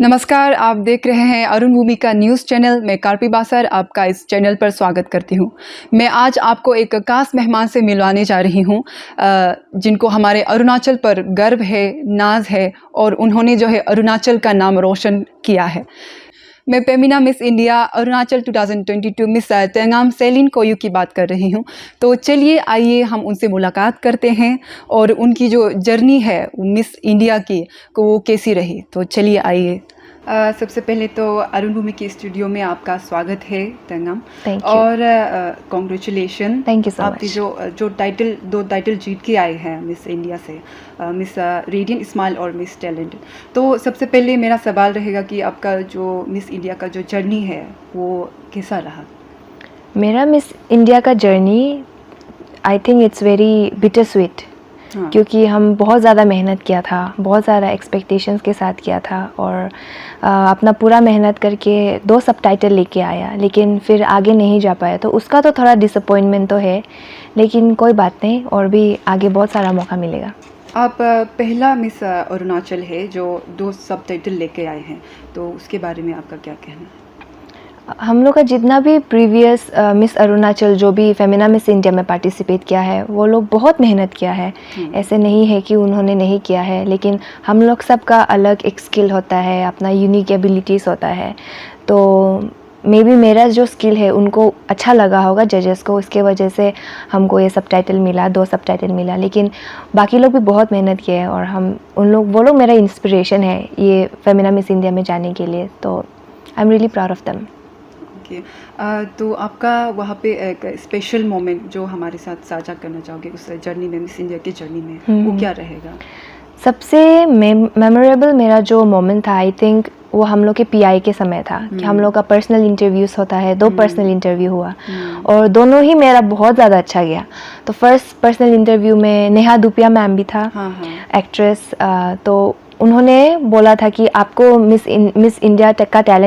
नमस्कार, आप देख रहे हैं अरुण भूमिका न्यूज़ चैनल। मैं कार्पी बासर आपका इस चैनल पर स्वागत करती हूं। मैं आज आपको एक खास मेहमान से मिलवाने जा रही हूं, जिनको हमारे अरुणाचल पर गर्व है, नाज है और उन्होंने जो है अरुणाचल का नाम रोशन किया है। मैं Femina miss India Arunachal 2022 miss Tengam Celine Koyu की बात कर रही हूं। तो चलिए आइए हम उनसे मुलाकात करते हैं और उनकी जो जर्नी है मिस इंडिया की वो कैसी रही। तो चलिए आइए। सबसे पहले तो अरुण भूमि के स्टूडियो में आपका स्वागत है तेंगाम। Thank you. और कॉन्ग्रेचुलेशन। Thank you so आपकी much. जो दो टाइटल जीत के आए हैं मिस इंडिया से, मिस रेडियंट स्माइल और मिस टैलेंट। तो सबसे पहले मेरा सवाल रहेगा कि आपका जो मिस इंडिया का जो जर्नी है वो कैसा रहा? मेरा मिस इंडिया का journey I think it's very bitter sweet, क्योंकि हम बहुत ज़्यादा मेहनत किया था, बहुत ज़्यादा एक्सपेक्टेशंस के साथ किया था और अपना पूरा मेहनत करके 2 सबटाइटल लेके आया, लेकिन फिर आगे नहीं जा पाया। तो उसका तो थोड़ा डिसअपॉइंटमेंट तो है, लेकिन कोई बात नहीं, और भी आगे बहुत सारा मौका मिलेगा। आप पहला मिस अरुणाचल है जो 2 सबटाइटल लेके आए हैं, तो उसके बारे में आपका क्या कहना है? हम लोग का जितना भी प्रीवियस मिस अरुणाचल जो भी फेमिना मिस इंडिया में पार्टिसिपेट किया है, वो लोग बहुत मेहनत किया है। ऐसे नहीं है कि उन्होंने नहीं किया है, लेकिन हम लोग सबका अलग एक स्किल होता है, अपना यूनिक एबिलिटीज़ होता है। तो मे बी मेरा जो स्किल है उनको अच्छा लगा होगा जजेस को, इसके वजह से हमको ये सबटाइटल मिला, 2 सबटाइटल मिला। लेकिन बाकी लोग भी बहुत मेहनत किए हैं और वो लोग मेरा इंस्पिरेशन है ये फेमिना मिस इंडिया में जाने के लिए। तो I am really proud of them. तो आपका वहाँ पे एक स्पेशल मोमेंट जो हमारे साथ साझा करना चाहोगे उस जर्नी में, मिस इंडिया की जर्नी में, वो क्या रहेगा? सबसे मेमोरेबल मेरा जो मोमेंट था, आई थिंक वो हम लोग के पीआई के समय था कि हम लोग का पर्सनल इंटरव्यूज़ होता है। 2 पर्सनल इंटरव्यू हुआ और दोनों ही मेरा बहुत ज़्यादा अच्छा गया। तो फर्स्ट पर्सनल इंटरव्यू में नेहा दुपिया मैम भी था, एक्ट्रेस। तो उन्होंने बोला था कि आपको मिस इंडिया का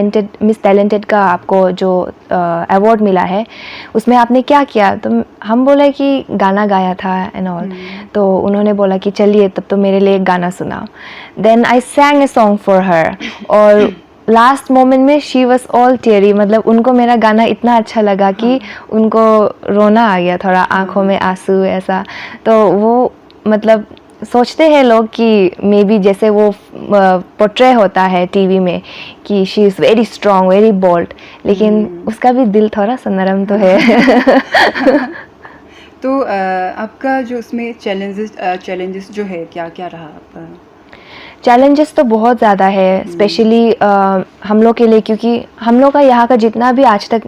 मिस टैलेंटेड का आपको जो अवार्ड मिला है उसमें आपने क्या किया। तो हम बोले कि गाना गाया था एंड ऑल। तो उन्होंने बोला कि चलिए तब तो मेरे लिए एक गाना सुनाओ। Then I sang a song for her और लास्ट मोमेंट में शी वॉज ऑल टेयरी, मतलब उनको मेरा गाना इतना अच्छा लगा कि उनको रोना आ गया, थोड़ा आँखों में आंसू ऐसा। तो वो मतलब सोचते हैं लोग कि मे बी जैसे वो पोर्ट्रे होता है टीवी में कि she is very strong, very bold, लेकिन उसका भी दिल थोड़ा सा नरम तो है। तो आपका जो उसमें चैलेंजेस जो है क्या क्या रहा आपका? चैलेंजेस तो बहुत ज़्यादा है, स्पेशली हम लोग के लिए, क्योंकि हम लोग का यहाँ का जितना भी आज तक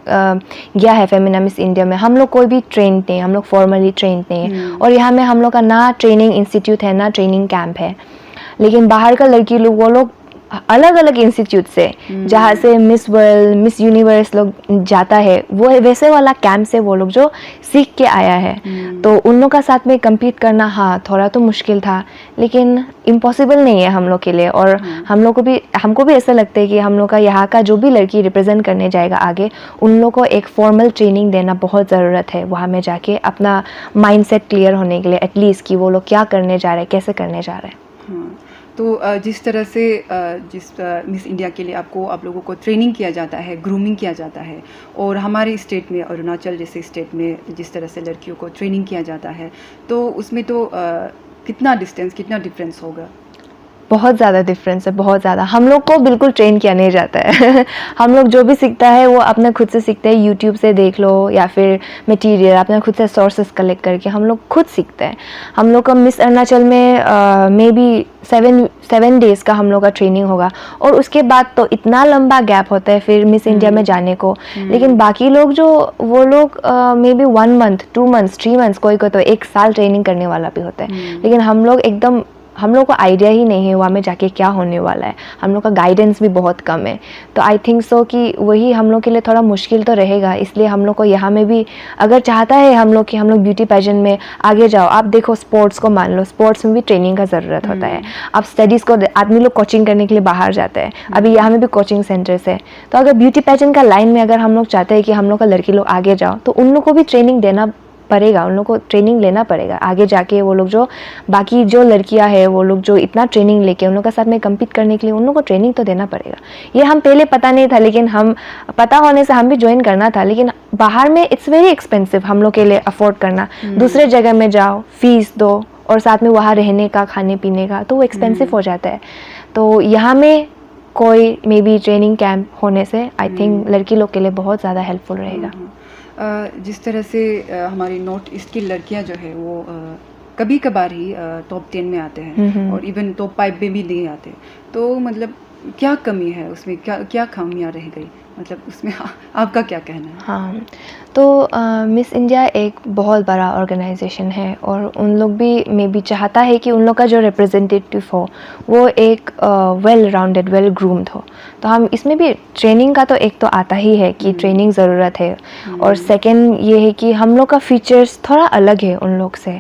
गया है फेमिना मिस इंडिया में, हम लोग कोई भी ट्रेंड नहीं, हम लोग फॉर्मली ट्रेंड नहीं है। और यहाँ में हम लोग का ना ट्रेनिंग इंस्टीट्यूट है, ना ट्रेनिंग कैंप है। लेकिन बाहर का लड़की लोग, वो लोग अलग अलग इंस्टीट्यूट से, जहाँ से मिस वर्ल्ड, मिस यूनिवर्स लोग जाता है, वो वैसे वाला कैंप से वो लोग जो सीख के आया है। तो उन लोग का साथ में compete करना, हाँ थोड़ा तो मुश्किल था, लेकिन इम्पॉसिबल नहीं है हम लोग के लिए। और हमको भी ऐसा लगता है कि हम लोग का यहाँ का जो भी लड़की रिप्रेजेंट करने जाएगा आगे, उन लोग को एक फॉर्मल ट्रेनिंग देना बहुत ज़रूरत है वहाँ में जाके, अपना माइंडसेट क्लियर होने के लिए एटलीस्ट, कि वो लोग क्या करने जा रहे हैं, कैसे करने जा रहे हैं। तो जिस तरह से मिस इंडिया के लिए आप लोगों को ट्रेनिंग किया जाता है, ग्रूमिंग किया जाता है, और हमारे स्टेट में अरुणाचल जैसे स्टेट में जिस तरह से लड़कियों को ट्रेनिंग किया जाता है, तो उसमें तो कितना डिफरेंस होगा? बहुत ज़्यादा डिफरेंस है, बहुत ज़्यादा। हम लोग को बिल्कुल ट्रेन किया नहीं जाता है। हम लोग जो भी सीखता है वो अपने खुद से सीखते हैं, यूट्यूब से देख लो या फिर मटेरियल अपने खुद से सोर्सेस कलेक्ट करके हम लोग खुद सीखते हैं। हम लोग का मिस अरुणाचल में मे बी 7 डेज़ का हम लोग का ट्रेनिंग होगा, और उसके बाद तो इतना लंबा गैप होता है फिर मिस इंडिया में जाने को। लेकिन बाकी लोग वो लोग may be 1 month, 2 months, 3 months, कोई तो 1 साल ट्रेनिंग करने वाला भी होता है। लेकिन हम लोग को आइडिया ही नहीं है वहाँ में जाके क्या होने वाला है, हम लोग का गाइडेंस भी बहुत कम है। तो आई थिंक सो कि वही हम लोग के लिए थोड़ा मुश्किल तो रहेगा। इसलिए हम लोग को यहाँ में भी, अगर चाहता है हम लोग कि हम लोग ब्यूटी पेजेंट में आगे जाओ, आप देखो स्पोर्ट्स को मान लो, स्पोर्ट्स में भी ट्रेनिंग का ज़रूरत होता है। आप स्टडीज़ को, आदमी लोग कोचिंग करने के लिए बाहर जाते हैं, अभी यहाँ में भी कोचिंग सेंटर्स है। तो अगर ब्यूटी पेजेंट का लाइन में अगर हम लोग चाहते हैं कि हम लोग का लड़की लोग आगे जाओ, तो उन लोग को भी ट्रेनिंग देना पड़ेगा, उन लोग को ट्रेनिंग लेना पड़ेगा आगे जाके। वो लोग जो बाकी जो लड़कियां हैं वो लोग जो इतना ट्रेनिंग लेके उन लोग के साथ में कम्पीट करने के लिए उन लोग को ट्रेनिंग तो देना पड़ेगा। ये हम पहले पता नहीं था, लेकिन हम पता होने से हम भी ज्वाइन करना था, लेकिन बाहर में इट्स वेरी एक्सपेंसिव हम लोग के लिए अफोर्ड करना। दूसरे जगह में जाओ, फीस दो और साथ में वहाँ रहने का, खाने पीने का, तो वो एक्सपेंसिव हो जाता है। तो यहाँ में कोई मे बी ट्रेनिंग कैंप होने से आई थिंक लड़की लोग के लिए बहुत ज़्यादा हेल्पफुल रहेगा। जिस तरह से हमारी नॉर्थ ईस्ट की लड़कियां जो है वो कभी कभार ही टॉप 10 में आते हैं और इवन टॉप 5 में भी नहीं आते, तो मतलब क्या कमी है उसमें, क्या क्या खामियां रह गई, मतलब उसमें आपका क्या कहना है? हाँ, तो मिस इंडिया एक बहुत बड़ा ऑर्गेनाइजेशन है और उन लोग भी मे बी चाहता है कि उन लोग का जो रिप्रेजेंटेटिव हो वो एक वेल राउंडेड, वेल ग्रूम्ड हो। तो हम इसमें भी ट्रेनिंग का तो एक तो आता ही है कि ट्रेनिंग ज़रूरत है, और सेकंड ये है कि हम लोग का फीचर्स थोड़ा अलग है उन लोग से।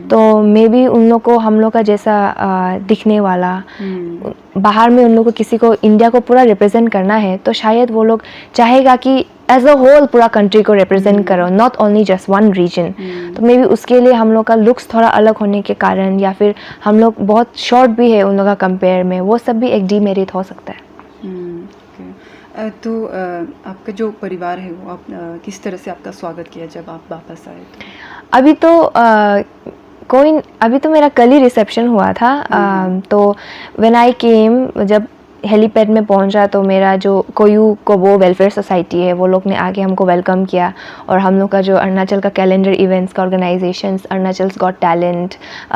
तो मे बी उन लोग को हम लोग का जैसा दिखने वाला, बाहर में उन लोग को किसी को इंडिया को पूरा रिप्रेजेंट करना है तो शायद वो लोग चाहेगा कि एज अ होल पूरा कंट्री को रिप्रेजेंट करो, not only just one region. तो मे बी उसके लिए हम लोग का लुक्स थोड़ा अलग होने के कारण, या फिर हम लोग बहुत शॉर्ट भी है उन लोग का कंपेयर में, वो सब भी एक डीमेरिट हो सकता है। तो आपका जो परिवार है वो आप किस तरह से आपका स्वागत किया जब आप वापस आए? अभी तो मेरा कल ही रिसेप्शन हुआ था। तो व्हेन आई केम, जब हेलीपैड में पहुंचा तो मेरा जो कोयू कोबो वेलफेयर सोसाइटी है वो लोग ने आके हमको वेलकम किया, और हम लोग का जो अरुणाचल का कैलेंडर इवेंट्स का organisations, Arunachal's got talent,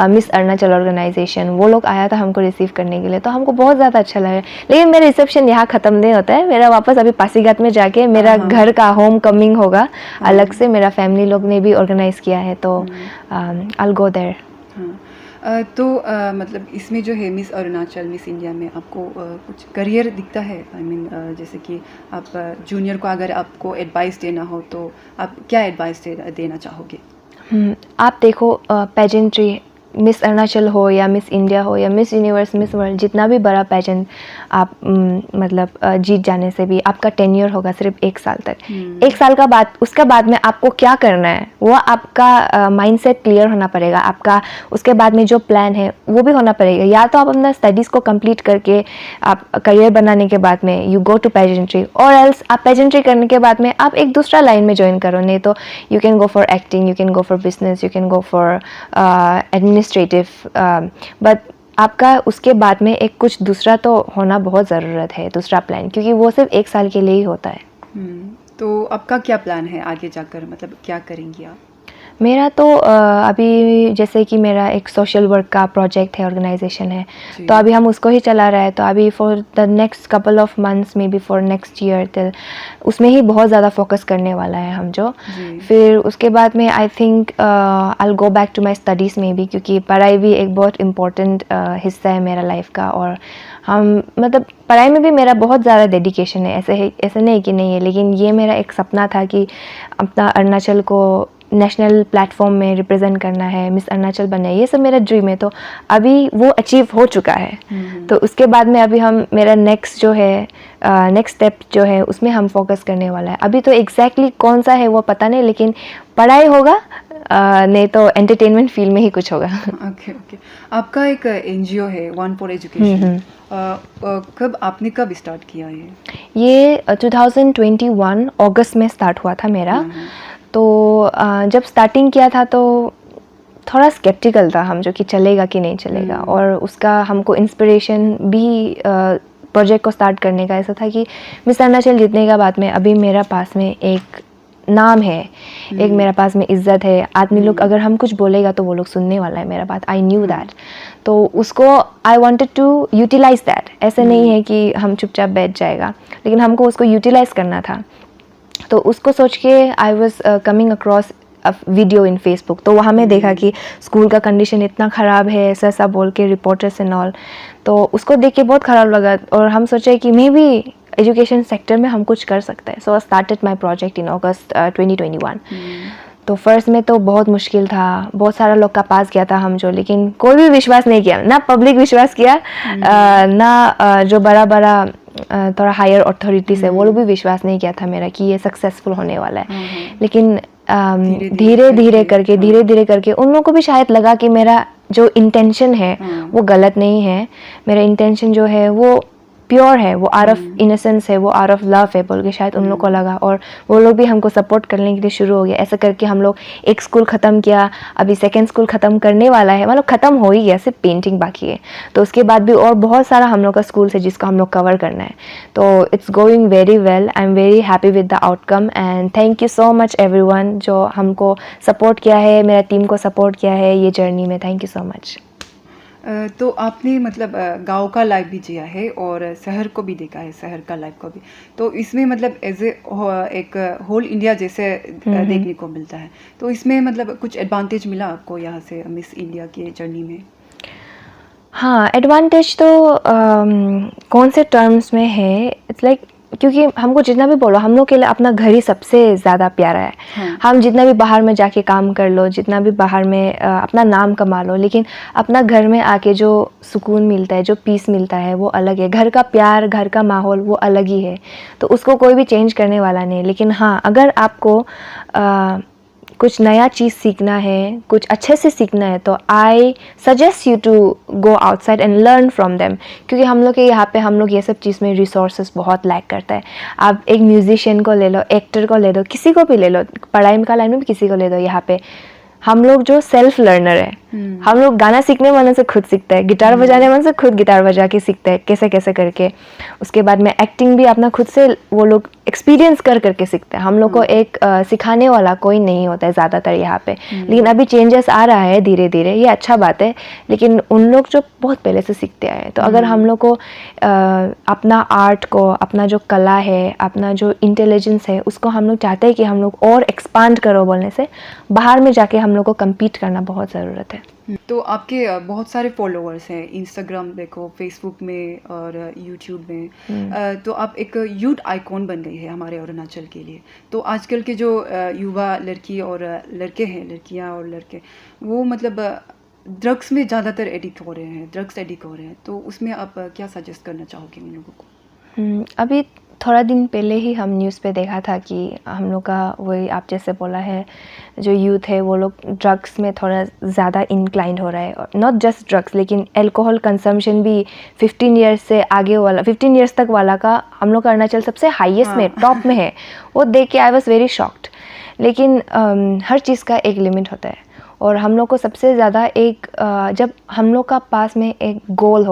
miss Arunachal organisation, वो लोग आया था हमको रिसीव करने के लिए। तो हमको बहुत ज़्यादा अच्छा लगा। लेकिन मेरा रिसेप्शन यहाँ ख़त्म नहीं होता है, मेरा वापस अभी पासीघाट में जाके मेरा घर का होम कमिंग होगा अलग से, मेरा फैमिली लोग ने भी ऑर्गेनाइज़ किया है, तो आई विल गो देयर। तो मतलब इसमें जो है मिस अरुणाचल, मिस इंडिया में आपको कुछ करियर दिखता है? आई मीन जैसे कि आप जूनियर को अगर आपको एडवाइस देना हो तो आप क्या एडवाइस देना चाहोगे? आप देखो, पेजेंट्री मिस अरुणाचल हो या मिस इंडिया हो या मिस यूनिवर्स, मिस वर्ल्ड, जितना भी बड़ा पेजेंट आप मतलब जीत जाने से भी आपका टेन्योर होगा सिर्फ 1 साल तक। 1 साल का बाद, उसके बाद में आपको क्या करना है वो आपका माइंडसेट क्लियर होना पड़ेगा, आपका उसके बाद में जो प्लान है वो भी होना पड़ेगा। या तो आप अपना स्टडीज़ को कंप्लीट करके आप करियर बनाने के बाद में यू गो टू पेजेंट्री, और एल्स आप पेजेंट्री करने के बाद में आप एक दूसरा लाइन में ज्वाइन करो। नहीं तो you can go for acting, you can go for business, you can go for administrative, but आपका उसके बाद में एक कुछ दूसरा तो होना बहुत ज़रूरत है, दूसरा प्लान, क्योंकि वो सिर्फ 1 साल के लिए ही होता है। तो आपका क्या प्लान है आगे जाकर, मतलब क्या करेंगी आप? मेरा तो अभी जैसे कि मेरा एक सोशल वर्क का प्रोजेक्ट है, ऑर्गेनाइजेशन है, तो अभी हम उसको ही चला रहे हैं। तो अभी for the next couple of months, may be for next year till, उसमें ही बहुत ज़्यादा फोकस करने वाला है हम जो। फिर उसके बाद में I think I will go back to my studies में भी, क्योंकि पढ़ाई भी एक बहुत इम्पोर्टेंट हिस्सा है मेरा लाइफ का। और हम मतलब पढ़ाई में भी मेरा बहुत ज़्यादा डेडिकेशन है, ऐसे नहीं कि नहीं है, लेकिन ये मेरा एक सपना था कि अपना अरुणाचल को नेशनल प्लेटफॉर्म में रिप्रेजेंट करना है, मिस अरुणाचल बनना है, ये सब मेरा ड्रीम है। तो अभी वो अचीव हो चुका है। तो उसके बाद में अभी हम मेरा नेक्स्ट जो है, नेक्स्ट स्टेप जो है उसमें हम फोकस करने वाला है। अभी तो एग्जैक्टली कौन सा है वो पता नहीं, लेकिन पढ़ाई होगा, नहीं तो एंटरटेनमेंट फील्ड में ही कुछ होगा। ओके। आपका एक एनजीओ है वन फॉर एजुकेशन, आपने कब स्टार्ट किया ये 2021 अगस्त में स्टार्ट हुआ था मेरा। तो जब स्टार्टिंग किया था तो थोड़ा स्केप्टिकल था हम जो कि चलेगा कि नहीं चलेगा, और उसका हमको इंस्पिरेशन भी प्रोजेक्ट को स्टार्ट करने का ऐसा था कि मिस अरुणाचल जीतने के बाद में अभी मेरा पास में एक नाम है, एक मेरा पास में इज्जत है, आदमी लोग अगर हम कुछ बोलेगा तो वो लोग सुनने वाला है मेरा बात, आई न्यू दैट। तो उसको I wanted to utilize that, ऐसे नहीं है कि हम चुपचाप बैठ जाएगा, लेकिन हमको उसको यूटिलाइज करना था। तो उसको सोच के I was coming across a video in Facebook. तो वहाँ मैं देखा कि स्कूल का कंडीशन इतना ख़राब है, ऐसा बोल के रिपोर्टर्स एंड ऑल। तो उसको देख के बहुत ख़राब लगा, और हम सोचे कि मे बी एजुकेशन सेक्टर में हम कुछ कर सकते हैं। So I started my project in August 2021। तो फर्स्ट में तो बहुत मुश्किल था, बहुत सारा लोग का पास गया था हम जो, लेकिन कोई भी विश्वास नहीं किया, ना पब्लिक विश्वास किया, ना जो बड़ा बड़ा थोड़ा हायर अथॉरिटीज़ है वो लोग भी विश्वास नहीं किया था मेरा कि ये सक्सेसफुल होने वाला है। लेकिन धीरे धीरे करके उन लोगों को भी शायद लगा कि मेरा जो इंटेंशन है वो गलत नहीं है, मेरा इंटेंशन जो है वो प्योर है, वो आउट ऑफ इनोसेंस है, वो आउट ऑफ लव है बोल के शायद उन लोग को लगा, और वो लोग भी हमको सपोर्ट करने के लिए शुरू हो गया। ऐसा करके हम लोग एक स्कूल ख़त्म किया, अभी सेकेंड स्कूल ख़त्म करने वाला है, मतलब ख़त्म हो ही गया, सिर्फ पेंटिंग बाकी है। तो उसके बाद भी और बहुत सारा हम लोग का स्कूल है जिसको हम लोग कवर करना है। तो it's going very well, I am very happy with the outcome and thank you so much everyone जो हमको सपोर्ट किया है, मेरा टीम को सपोर्ट किया है ये जर्नी में। Thank you so much. तो आपने मतलब गांव का लाइफ भी जिया है और शहर को भी देखा है, शहर का लाइफ को भी, तो इसमें मतलब एज ए एक होल इंडिया जैसे देखने को मिलता है, तो इसमें मतलब कुछ एडवांटेज मिला आपको यहाँ से मिस इंडिया की जर्नी में? हाँ, एडवांटेज तो कौन से टर्म्स में है, इट्स लाइक क्योंकि हमको जितना भी बोलो हम लोग के लिए अपना घर ही सबसे ज़्यादा प्यारा है। हम जितना भी बाहर में जाके काम कर लो, जितना भी बाहर में अपना नाम कमा लो, लेकिन अपना घर में आके जो सुकून मिलता है, जो पीस मिलता है वो अलग है। घर का प्यार, घर का माहौल वो अलग ही है, तो उसको कोई भी चेंज करने वाला नहीं। लेकिन हाँ, अगर आपको कुछ नया चीज़ सीखना है, कुछ अच्छे से सीखना है, तो I suggest you to go outside and learn from them. क्योंकि हम लोग के यहाँ पे हम लोग ये सब चीज़ में रिसोर्सेज बहुत लैक करता है। आप एक म्यूजिशियन को ले लो, एक्टर को ले लो, किसी को भी ले लो, पढ़ाई का लाइन में भी किसी को ले दो, यहाँ पे हम लोग जो सेल्फ लर्नर है, हम लोग गाना सीखने मन से खुद सीखते हैं, गिटार बजाने मन से खुद गिटार बजा के सीखते हैं कैसे कैसे करके। उसके बाद में एक्टिंग भी अपना खुद से वो लोग एक्सपीरियंस कर करके सीखते हैं। हम लोग को एक सिखाने वाला कोई नहीं होता है ज़्यादातर यहाँ पे। लेकिन अभी चेंजेस आ रहा है धीरे धीरे, ये अच्छा बात है, लेकिन उन लोग जो बहुत पहले से सीखते आए हैं। तो अगर हम लोग को अपना आर्ट को, अपना जो कला है, अपना जो इंटेलिजेंस है, उसको हम लोग चाहते हैं कि हम लोग और एक्सपांड करो बोलने से, बाहर में जाके हम लोग को कम्पीट करना बहुत ज़रूरत है। तो आपके बहुत सारे फॉलोअर्स हैं, इंस्टाग्राम देखो, फेसबुक में और यूट्यूब में, तो आप एक यूथ आइकॉन बन गई है हमारे अरुणाचल के लिए। तो आजकल के जो युवा लड़की और लड़के हैं, लड़कियां और लड़के, वो मतलब ड्रग्स में ज़्यादातर एडिक्ट हो रहे हैं, ड्रग्स एडिक्ट हो रहे हैं, तो उसमें आप क्या सजेस्ट करना चाहोगे उन लोगों को? अभी थोड़ा दिन पहले ही हम न्यूज़ पे देखा था कि हम लोग का वही आप जैसे बोला है, जो यूथ है वो लोग ड्रग्स में थोड़ा ज़्यादा इंक्लाइंड हो रहा है। नॉट जस्ट ड्रग्स, लेकिन अल्कोहल कंजम्पशन भी 15 ईयर्स से आगे वाला, 15 ईयर्स तक वाला का हम लोग का अरुणाचल सबसे हाईएस्ट में, टॉप में है। वो देख के आई वॉज वेरी शॉक्ड। लेकिन हर चीज़ का एक लिमिट होता है, और हम लोग को सबसे ज़्यादा एक जब हम लोग का पास में एक गोल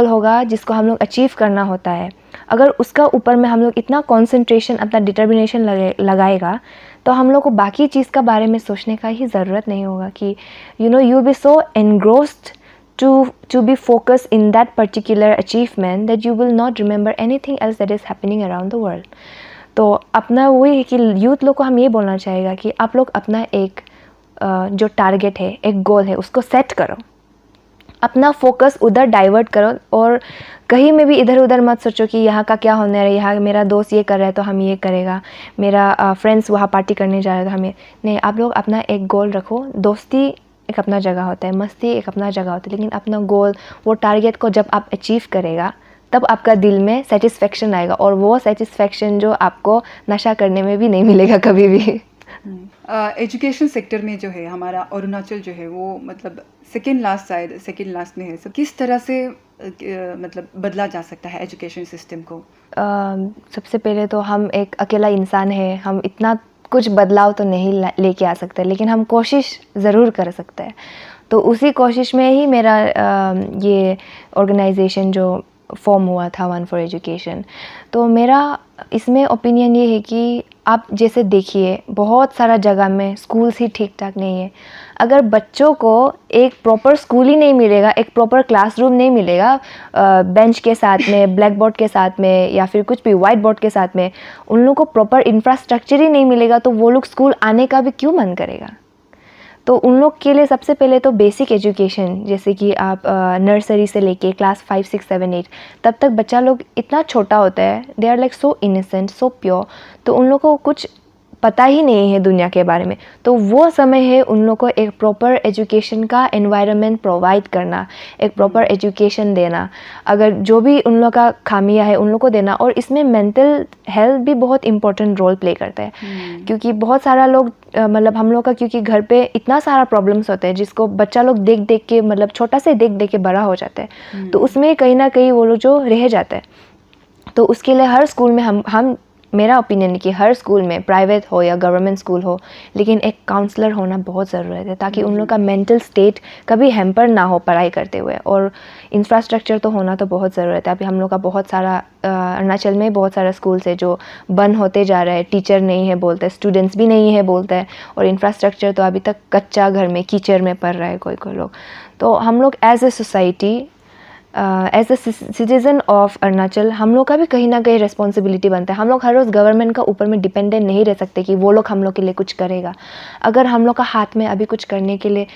होगा जिसको हम लोग अचीव करना होता है, अगर उसका ऊपर में हम लोग इतना कंसंट्रेशन, अपना डिटर्मिनेशन लगाएगा, तो हम लोग को बाकी चीज़ का बारे में सोचने का ही ज़रूरत नहीं होगा कि you be so engrossed to be focused in that particular achievement that you will not remember anything else that is happening around the world. तो अपना वही है कि यूथ लोग को हम ये बोलना चाहेगा कि आप लोग अपना एक जो टारगेट है, एक गोल है, उसको सेट करो, अपना फोकस उधर डाइवर्ट करो, और कहीं में भी इधर उधर मत सोचो कि यहाँ का क्या होने रहा है, यहाँ मेरा दोस्त ये कर रहा है तो हम ये करेगा, मेरा फ्रेंड्स वहाँ पार्टी करने जा रहा है तो हमें नहीं। आप लोग अपना एक गोल रखो। दोस्ती एक अपना जगह होता है, मस्ती एक अपना जगह होता है, लेकिन अपना गोल, वो टारगेट को जब आप अचीव करेगा, तब आपका दिल में सेटिस्फेक्शन आएगा, और वो सेटिस्फेक्शन जो आपको नशा करने में भी नहीं मिलेगा कभी भी। एजुकेशन सेक्टर में जो है हमारा अरुणाचल जो है वो मतलब सेकेंड लास्ट में है। सब किस तरह से मतलब बदला जा सकता है एजुकेशन सिस्टम को? सबसे पहले तो हम एक अकेला इंसान है, हम इतना कुछ बदलाव तो नहीं लेके आ सकते, लेकिन हम कोशिश ज़रूर कर सकते हैं। तो उसी कोशिश में ही मेरा ये ऑर्गेनाइजेशन जो फॉर्म हुआ था, वन फॉर एजुकेशन। तो मेरा इसमें ओपिनियन ये है कि आप जैसे देखिए, बहुत सारा जगह में स्कूल्स ही ठीक ठाक नहीं है। अगर बच्चों को एक प्रॉपर स्कूल ही नहीं मिलेगा, एक प्रॉपर क्लासरूम नहीं मिलेगा, बेंच के साथ में, ब्लैक बोर्ड के साथ में, या फिर कुछ भी वाइट बोर्ड के साथ में, उन लोगों को प्रॉपर इंफ्रास्ट्रक्चर ही नहीं मिलेगा, तो वो लोग स्कूल आने का भी क्यों मन करेगा? तो उन लोग के लिए सबसे पहले तो बेसिक एजुकेशन, जैसे कि आप नर्सरी से लेके क्लास 5, 6, 7, 8 तब तक बच्चा लोग इतना छोटा होता है, they are like so innocent, so pure. तो उन लोग को कुछ पता ही नहीं है दुनिया के बारे में, तो वो समय है उन लोग को एक प्रॉपर एजुकेशन का एनवायरनमेंट प्रोवाइड करना, एक प्रॉपर एजुकेशन देना, अगर जो भी उन लोग का खामियां है उन लोग को देना। और इसमें मेंटल हेल्थ भी बहुत इंपॉर्टेंट रोल प्ले करता है, क्योंकि बहुत सारा लोग मतलब हम लोग का, क्योंकि घर पे इतना सारा प्रॉब्लम्स होते हैं जिसको बच्चा लोग देख देख के, मतलब छोटा से देख देख के बड़ा हो जाता है, तो उसमें कहीं ना कहीं वो लोग जो रह जाता है। तो उसके लिए हर स्कूल में हम मेरा ओपिनियन है कि हर स्कूल में, प्राइवेट हो या गवर्नमेंट स्कूल हो, लेकिन एक काउंसलर होना बहुत ज़रूरत है, ताकि उन लोग का मेंटल स्टेट कभी हैम्पर ना हो पढ़ाई करते हुए। और इंफ्रास्ट्रक्चर तो होना तो बहुत ज़रूरत है। अभी हम लोग का बहुत सारा अरुणाचल में बहुत सारा स्कूल्स है जो बंद होते जा रहे हैं, टीचर नहीं है बोलते, स्टूडेंट्स भी नहीं है बोलते हैं, और इंफ्रास्ट्रक्चर तो अभी तक कच्चा घर में कीचड़ में पड़ रहा है कोई कोई लोग। तो हम लोग as a society, as a citizen of Arunachal, हम लोग का भी कहीं ना कहीं रिस्पॉन्सिबिलिटी बनता है। हम लोग हर रोज़ गवर्नमेंट का ऊपर में डिपेंडेंट नहीं रह सकते कि वो लोग हम लोग के लिए कुछ करेगा। अगर हम लोग का हाथ में अभी कुछ करने के लिए,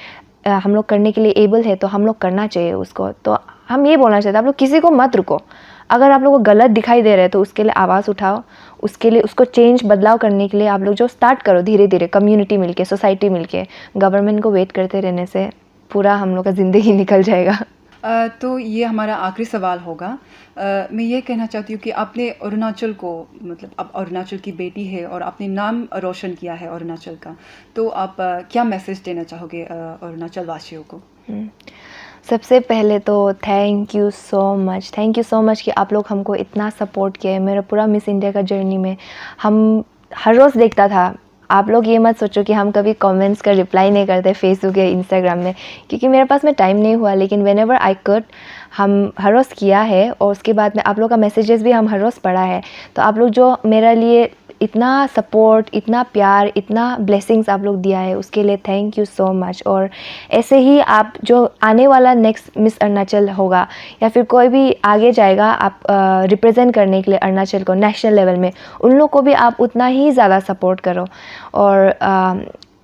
हम लोग करने के लिए एबल है, तो हम लोग करना चाहिए उसको। तो हम ये बोलना चाहते हैं, आप लोग किसी को मत रुको। अगर आप लोग को गलत दिखाई दे रहे हैं तो उसके लिए आवाज़ उठाओ, उसके लिए उसको चेंज बदलाव करने के लिए आप लोग जो स्टार्ट करो धीरे धीरे, कम्युनिटी मिलके, सोसाइटी मिलके। गवर्नमेंट को वेट करते रहने से पूरा हम लोग का ज़िंदगी निकल जाएगा। तो ये हमारा आखिरी सवाल होगा। मैं ये कहना चाहती हूँ कि आपने अरुणाचल को, मतलब आप अरुणाचल की बेटी है और आपने नाम रोशन किया है अरुणाचल का, तो आप क्या मैसेज देना चाहोगे अरुणाचल वासियों को? सबसे पहले तो थैंक यू सो मच कि आप लोग हमको इतना सपोर्ट किए। मेरा पूरा मिस इंडिया का जर्नी में हम हर रोज़ देखता था। आप लोग ये मत सोचो कि हम कभी कमेंट्स का रिप्लाई नहीं करते फेसबुक या इंस्टाग्राम में, क्योंकि मेरे पास में टाइम नहीं हुआ, लेकिन वेन एवर आई कुड हम हर रोज़ किया है। और उसके बाद में आप लोग का मैसेजेस भी हम हर रोज़ पढ़ा है। तो आप लोग जो मेरे लिए इतना सपोर्ट, इतना प्यार, इतना ब्लेसिंग्स आप लोग दिया है, उसके लिए थैंक यू सो मच। और ऐसे ही आप जो आने वाला नेक्स्ट मिस अरुणाचल होगा या फिर कोई भी आगे जाएगा आप रिप्रेजेंट करने के लिए अरुणाचल को नेशनल लेवल में, उन लोग को भी आप उतना ही ज़्यादा सपोर्ट करो। और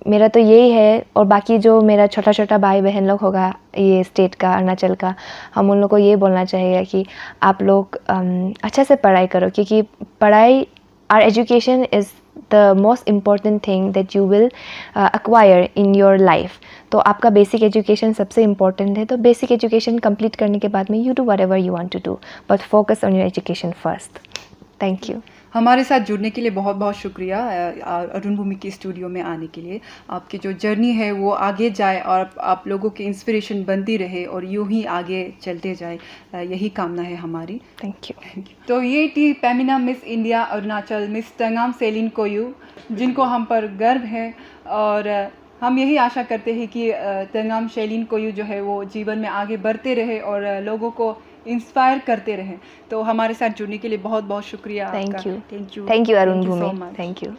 मेरा तो यही है। और बाकी जो मेरा छोटा छोटा भाई बहन लोग होगा ये स्टेट का, अरुणाचल का, हम उन लोग को ये बोलना चाहिए कि आप लोग अच्छे से पढ़ाई करो, क्योंकि पढ़ाई, our education is the most important thing that you will acquire in your life. तो आपका बेसिक एजुकेशन सबसे इम्पोर्टेंट है। तो बेसिक एजुकेशन कंप्लीट करने के बाद में you do whatever you want to do, but focus on your education first. Thank you. हमारे साथ जुड़ने के लिए बहुत बहुत शुक्रिया। अरुण भूमि की स्टूडियो में आने के लिए। आपकी जो जर्नी है वो आगे जाए और आप लोगों की इंस्पिरेशन बनती रहे और यूं ही आगे चलते जाए, यही कामना है हमारी। Thank you. तो ये थी Femina miss India Arunachal, miss Tangam Celine Koyu, जिनको हम पर गर्व है। और हम यही आशा करते हैं कि तंगाम सेलिन कोयू जो है वो जीवन में आगे बढ़ते रहे और लोगों को इंस्पायर करते रहे। तो हमारे साथ जुड़ने के लिए बहुत बहुत शुक्रिया आपका। Thank you. Thank you. Thank you, Arun Bhumi. Thank you.